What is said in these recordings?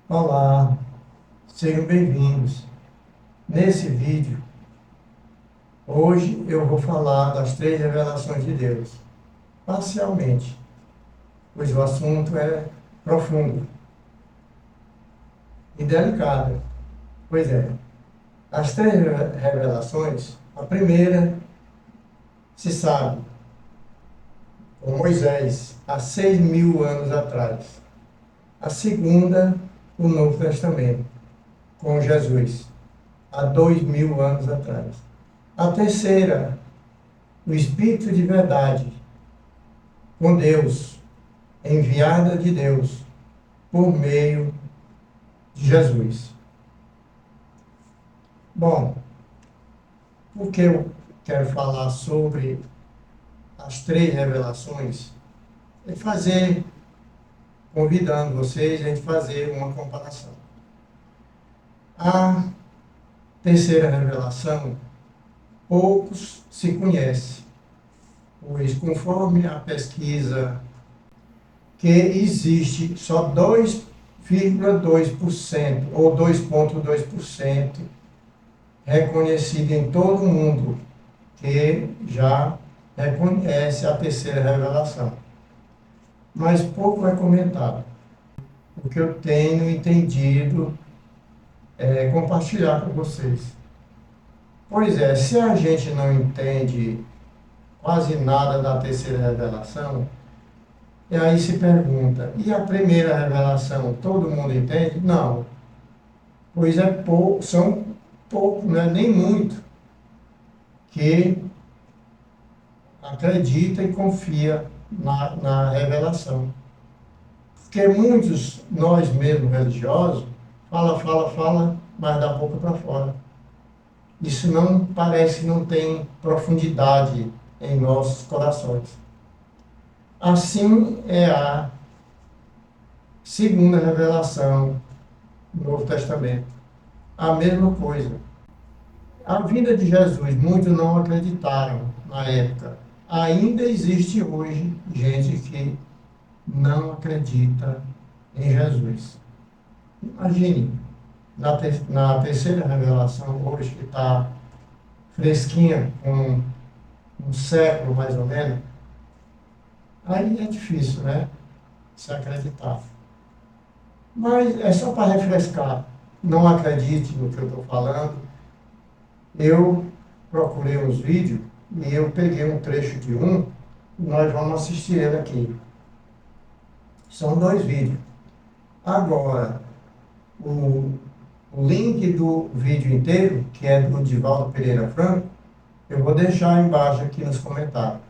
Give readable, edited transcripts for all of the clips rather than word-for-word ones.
Olá, sejam bem-vindos. Nesse vídeo, hoje eu vou falar das três revelações de Deus, parcialmente, pois o assunto é profundo e delicado. Pois é, as três revelações, a primeira se sabe, com Moisés, há 6.000 anos atrás. A segunda, o Novo Testamento, com Jesus, há 2.000 anos atrás. A terceira, o Espírito de verdade, com Deus, enviada de Deus, por meio de Jesus. Bom, por que eu quero falar sobre as três revelações? É convidando vocês a gente fazer uma comparação. A terceira revelação, poucos se conhecem, pois conforme a pesquisa que existe só 2,2% ou 2,2% reconhecido em todo o mundo que já reconhece a terceira revelação. Mas pouco é comentado. O que eu tenho entendido é compartilhar com vocês. Pois é, se a gente não entende quase nada da terceira revelação, e aí se pergunta, e a primeira revelação, todo mundo entende? Não. Pois é pouco, são pouco, não é nem muito, que acredita e confia na revelação. Porque muitos, nós mesmos religiosos, fala, mas da boca para fora. Isso não parece que não tem profundidade em nossos corações. Assim é a segunda revelação do Novo Testamento. A mesma coisa. A vinda de Jesus, muitos não acreditaram na época. Ainda existe hoje gente que não acredita em Jesus. Imagine, na terceira revelação, hoje que está fresquinha, com um século mais ou menos, aí é difícil, né? Se acreditar. Mas é só para refrescar. Não acredite no que eu estou falando. Eu procurei uns vídeos e eu peguei um trecho de um e nós vamos assistir ele aqui. São dois vídeos. Agora, o, o link do vídeo inteiro, que é do Divaldo Pereira Franco, eu vou deixar embaixo aqui nos comentários,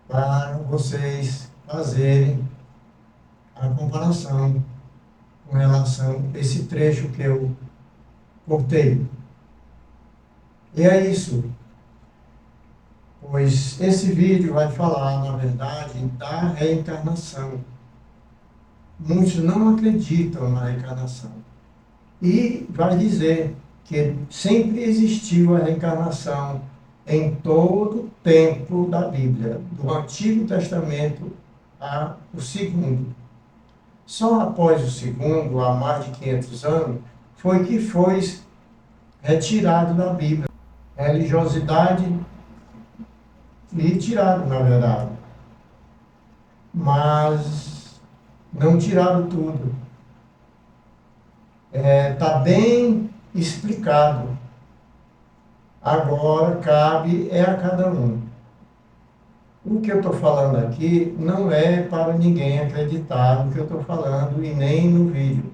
para vocês fazerem a comparação com relação a esse trecho que eu cortei. E é isso, pois esse vídeo vai falar, na verdade, da reencarnação. Muitos não acreditam na reencarnação. E vai dizer que sempre existiu a reencarnação em todo o tempo da Bíblia, do Antigo Testamento ao segundo. Só após o segundo, há mais de 500 anos, foi que foi retirado da Bíblia. Religiosidade e tirado, na verdade. Mas não tiraram tudo. Está bem explicado. Agora cabe a cada um. O que eu estou falando aqui não é para ninguém acreditar no que eu estou falando e nem no vídeo.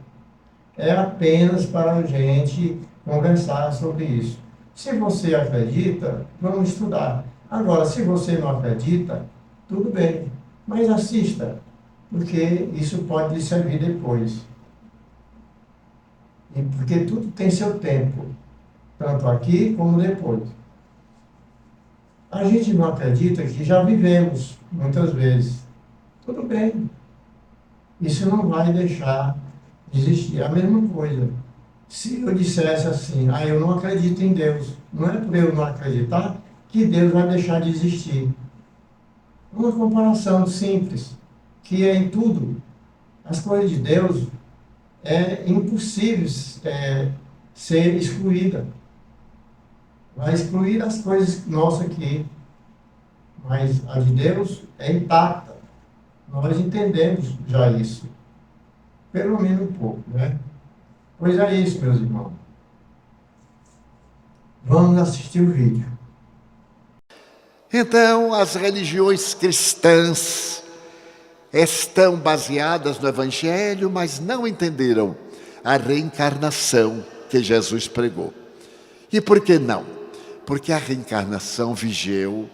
É apenas para a gente conversar sobre isso. Se você acredita, vamos estudar. Agora, se você não acredita, tudo bem, mas assista, porque isso pode lhe servir depois. E porque tudo tem seu tempo, tanto aqui como depois. A gente não acredita que já vivemos, muitas vezes. Tudo bem. Isso não vai deixar de existir. A mesma coisa. Se eu dissesse assim, eu não acredito em Deus, não é por eu não acreditar que Deus vai deixar de existir. Uma comparação simples, que é em tudo. As coisas de Deus é impossível ser excluída. Vai excluir as coisas nossas aqui, mas a de Deus é intacta. Nós entendemos já isso, pelo menos um pouco, né? Pois é isso, meus irmãos. Vamos assistir o vídeo. Então, as religiões cristãs estão baseadas no Evangelho, mas não entenderam a reencarnação que Jesus pregou. E por que não? Porque a reencarnação vigeu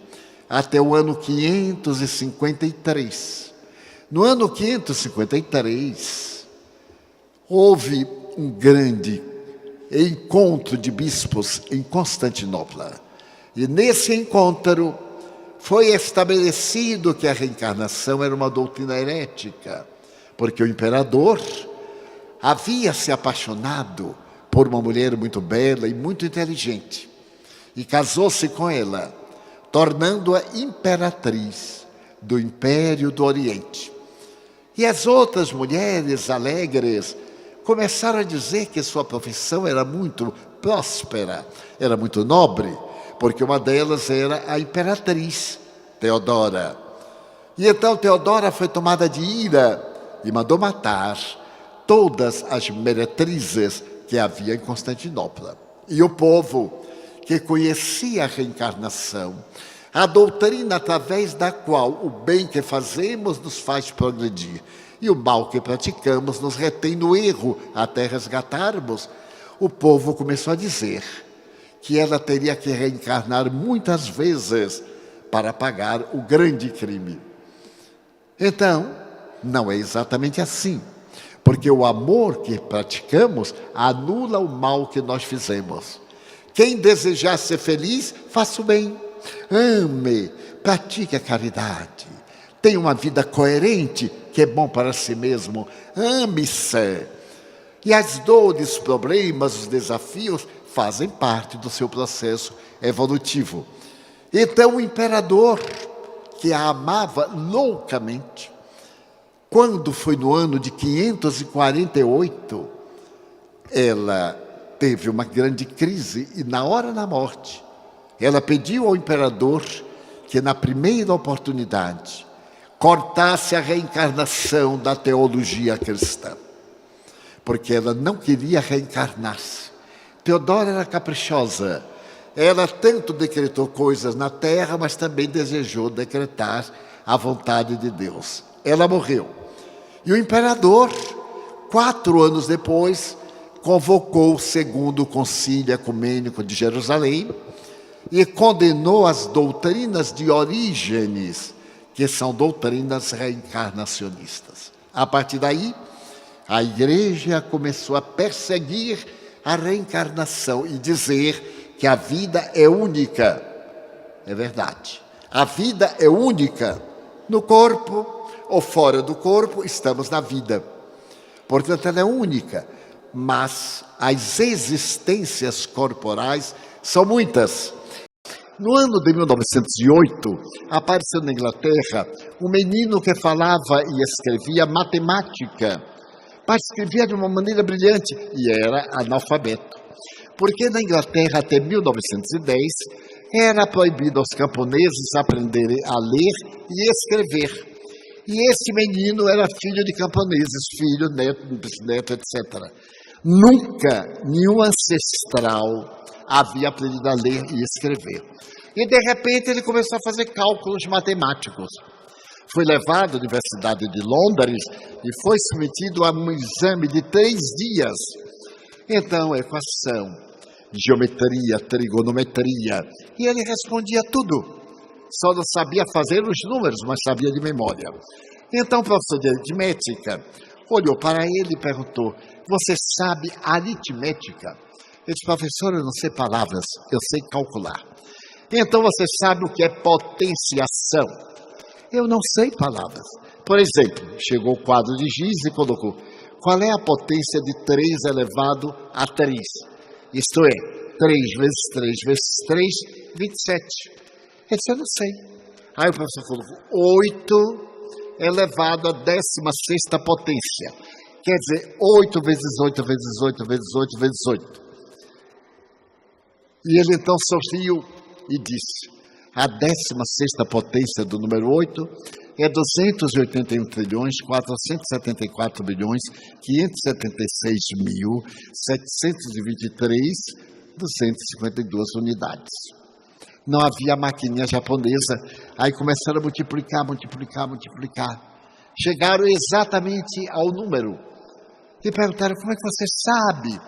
até o ano 553. No ano 553, houve um grande encontro de bispos em Constantinopla. E nesse encontro foi estabelecido que a reencarnação era uma doutrina herética, porque o imperador havia se apaixonado por uma mulher muito bela e muito inteligente, e casou-se com ela, tornando-a imperatriz do Império do Oriente. E as outras mulheres alegres começaram a dizer que sua profissão era muito próspera, era muito nobre, porque uma delas era a imperatriz Teodora. E então Teodora foi tomada de ira e mandou matar todas as meretrizes que havia em Constantinopla. E o povo, que conhecia a reencarnação, a doutrina através da qual o bem que fazemos nos faz progredir e o mal que praticamos nos retém no erro até resgatarmos, o povo começou a dizer que ela teria que reencarnar muitas vezes para pagar o grande crime. Então, não é exatamente assim, porque o amor que praticamos anula o mal que nós fizemos. Quem desejar ser feliz, faça o bem, ame, pratique a caridade, tenha uma vida coerente, que é bom para si mesmo, ame-se. E as dores, problemas, os desafios fazem parte do seu processo evolutivo. Então o imperador, que a amava loucamente, quando foi no ano de 548, ela teve uma grande crise e na hora da morte, ela pediu ao imperador que na primeira oportunidade cortasse a reencarnação da teologia cristã, porque ela não queria reencarnar-se. Teodora era caprichosa, ela tanto decretou coisas na terra, mas também desejou decretar a vontade de Deus. Ela morreu. E o imperador, 4 anos depois, convocou o segundo concílio ecumênico de Jerusalém e condenou as doutrinas de Orígenes, que são doutrinas reencarnacionistas. A partir daí, a igreja começou a perseguir a reencarnação e dizer que a vida é única. É verdade. A vida é única. No corpo ou fora do corpo, estamos na vida. Portanto, ela é única. Mas as existências corporais são muitas. No ano de 1908, apareceu na Inglaterra um menino que falava e escrevia matemática, mas escrevia de uma maneira brilhante e era analfabeto. Porque na Inglaterra, até 1910, era proibido aos camponeses aprenderem a ler e escrever. E esse menino era filho de camponeses, filho, neto, bisneto, etc. Nunca nenhum ancestral havia aprendido a ler e escrever. E, de repente, ele começou a fazer cálculos matemáticos. Foi levado à Universidade de Londres e foi submetido a um exame de 3 dias. Então, equação, geometria, trigonometria, e ele respondia tudo. Só não sabia fazer os números, mas sabia de memória. Então, o professor de aritmética olhou para ele e perguntou: você sabe aritmética? Ele disse: professor, eu não sei palavras, eu sei calcular. Então, você sabe o que é potenciação? Eu não sei palavras. Por exemplo, chegou o quadro de giz e colocou: qual é a potência de 3 elevado a 3? Isto é, 3 vezes 3 vezes 3, 27. Ele disse: eu não sei. Aí o professor colocou: 8 elevado à 16ª potência. Quer dizer, 8 vezes 8 vezes 8 vezes 8 vezes 8. E ele então sorriu e disse: a 16ª potência do número 8 é 281 trilhões, 474 bilhões, 576 mil, 723, 252 unidades. Não havia maquininha japonesa, aí começaram a multiplicar. Chegaram exatamente ao número. E perguntaram: como é que você sabe?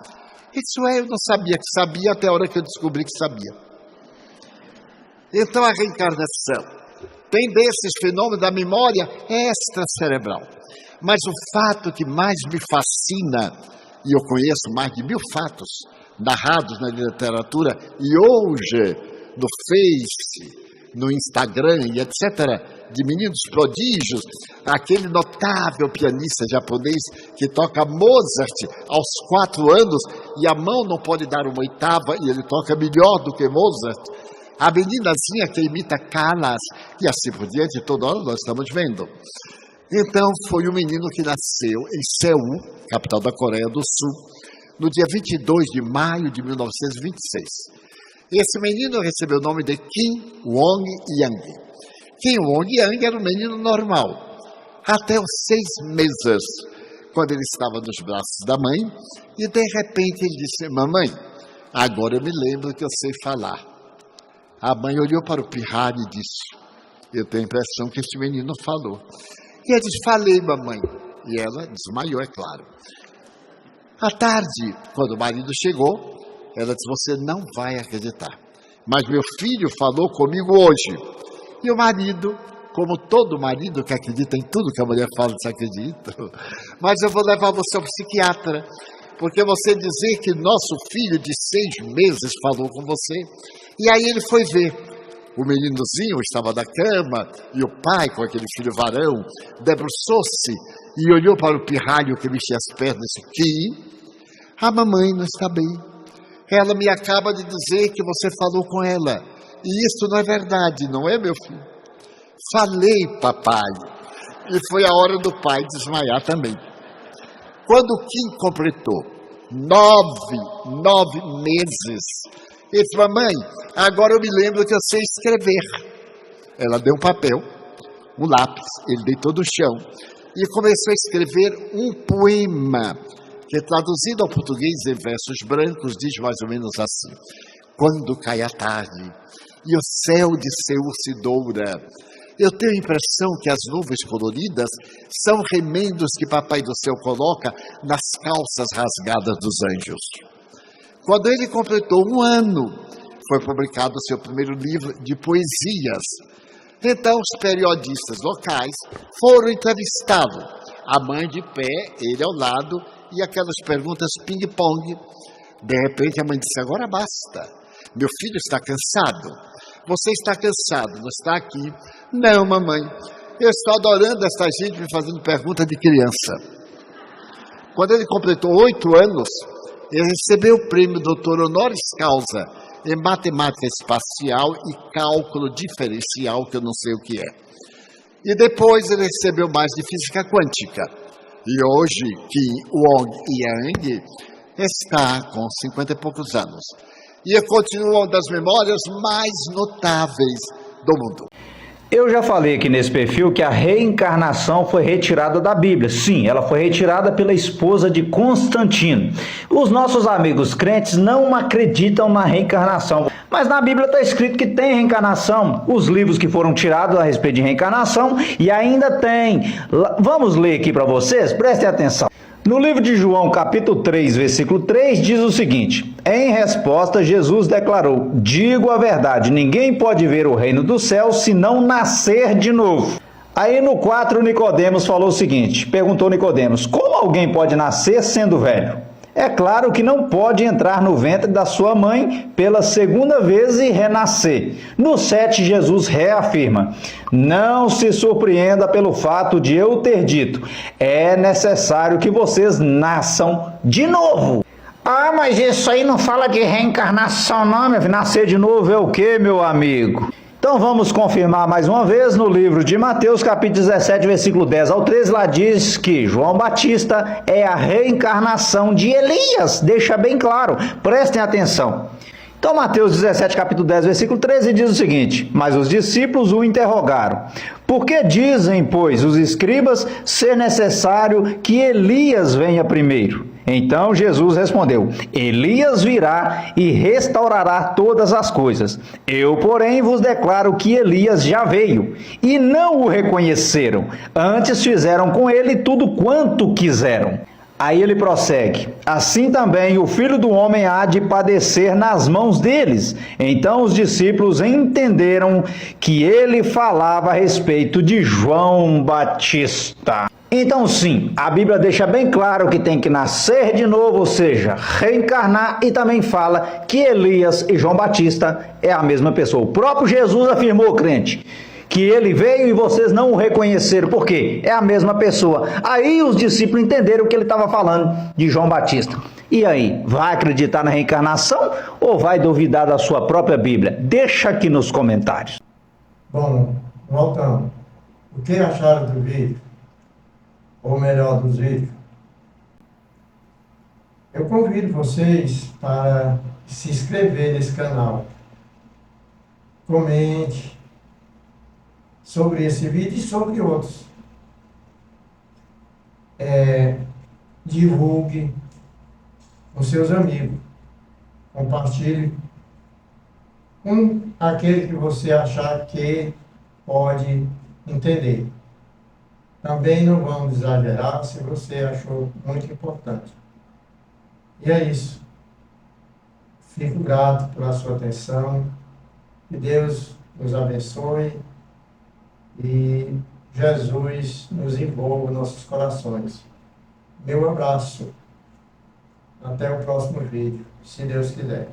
Isso eu não sabia que sabia até a hora que eu descobri que sabia. Então a reencarnação tem desses fenômenos da memória extracerebral. Mas o fato que mais me fascina, e eu conheço mais de 1000 fatos narrados na literatura, e hoje no Face, no Instagram e etc., de meninos prodígios, aquele notável pianista japonês que toca Mozart aos 4 anos e a mão não pode dar uma oitava e ele toca melhor do que Mozart. A meninazinha que imita Callas e assim por diante, toda hora nós estamos vendo. Então foi um menino que nasceu em Seul, capital da Coreia do Sul, no dia 22 de maio de 1926. Esse menino recebeu o nome de Kim Won-yang. Kim Won-yang era um menino normal, até os 6 meses, quando ele estava nos braços da mãe, e de repente ele disse: mamãe, agora eu me lembro que eu sei falar. A mãe olhou para o pirralho e disse: eu tenho a impressão que este menino falou. E ele disse: falei, mamãe. E ela desmaiou, é claro. À tarde, quando o marido chegou, ela disse: você não vai acreditar, mas meu filho falou comigo hoje. E o marido, como todo marido que acredita em tudo que a mulher fala, desacredita. Mas eu vou levar você ao psiquiatra, porque você dizer que nosso filho de 6 meses falou com você. E aí ele foi ver. O meninozinho estava na cama e o pai, com aquele filho varão, debruçou-se e olhou para o pirralho que mexia as pernas e disse: que a mamãe não está bem. Ela me acaba de dizer que você falou com ela. E isso não é verdade, não é, meu filho? Falei, papai. E foi a hora do pai desmaiar também. Quando o Kim completou 9 meses, ele disse: mamãe, agora eu me lembro que eu sei escrever. Ela deu um papel, um lápis, ele deitou no chão e começou a escrever um poema, que traduzido ao português em versos brancos diz mais ou menos assim: quando cai a tarde e o céu de Seul se doura, eu tenho a impressão que as nuvens coloridas são remendos que Papai do Céu coloca nas calças rasgadas dos anjos. Quando ele completou 1 ano, foi publicado o seu primeiro livro de poesias. Então os periodistas locais foram entrevistá-lo, a mãe de pé, ele ao lado, e aquelas perguntas ping-pong. De repente a mãe disse: agora basta, meu filho está cansado. Você está cansado, não está aqui? Não, mamãe, eu estou adorando essa gente me fazendo pergunta de criança. Quando ele completou 8 anos, ele recebeu o prêmio doutor honoris causa em matemática espacial e cálculo diferencial, que eu não sei o que é. E depois ele recebeu mais de física quântica. E hoje, Kim Won-yang está com 50 e poucos anos. E continua uma das memórias mais notáveis do mundo. Eu já falei aqui nesse perfil que a reencarnação foi retirada da Bíblia. Sim, ela foi retirada pela esposa de Constantino. Os nossos amigos crentes não acreditam na reencarnação. Mas na Bíblia está escrito que tem reencarnação. Os livros que foram tirados a respeito de reencarnação e ainda tem. Vamos ler aqui para vocês? Prestem atenção. No livro de João, capítulo 3, versículo 3, diz o seguinte: em resposta, Jesus declarou: digo a verdade, ninguém pode ver o reino do céu se não nascer de novo. Aí no 4, Nicodemos falou o seguinte, perguntou Nicodemos: como alguém pode nascer sendo velho? É claro que não pode entrar no ventre da sua mãe pela segunda vez e renascer. No 7, Jesus reafirma: não se surpreenda pelo fato de eu ter dito, é necessário que vocês nasçam de novo. Ah, mas isso aí não fala de reencarnação não, meu filho. Nascer de novo é o quê, meu amigo? Então vamos confirmar mais uma vez no livro de Mateus, capítulo 17, versículo 10 ao 13, lá diz que João Batista é a reencarnação de Elias, deixa bem claro, prestem atenção. Então Mateus 17, capítulo 10, versículo 13 diz o seguinte: mas os discípulos o interrogaram: por que dizem, pois, os escribas ser necessário que Elias venha primeiro? Então Jesus respondeu: Elias virá e restaurará todas as coisas. Eu, porém, vos declaro que Elias já veio, e não o reconheceram. Antes fizeram com ele tudo quanto quiseram. Aí ele prossegue: assim também o Filho do Homem há de padecer nas mãos deles. Então os discípulos entenderam que ele falava a respeito de João Batista. Então sim, a Bíblia deixa bem claro que tem que nascer de novo, ou seja, reencarnar, e também fala que Elias e João Batista é a mesma pessoa. O próprio Jesus afirmou, crente, que ele veio e vocês não o reconheceram. Por quê? É a mesma pessoa. Aí os discípulos entenderam que ele estava falando de João Batista. E aí, vai acreditar na reencarnação ou vai duvidar da sua própria Bíblia? Deixa aqui nos comentários. Bom, voltando. O que acharam do vídeo? Ou melhor, dos vídeos? Eu convido vocês para se inscrever nesse canal. Comente sobre esse vídeo e sobre outros. Divulgue com seus amigos. Compartilhe com aquele que você achar que pode entender. Também não vamos exagerar se você achou muito importante. E é isso. Fico grato pela sua atenção. Que Deus nos abençoe e Jesus nos envolva nossos corações. Meu abraço. Até o próximo vídeo, se Deus quiser.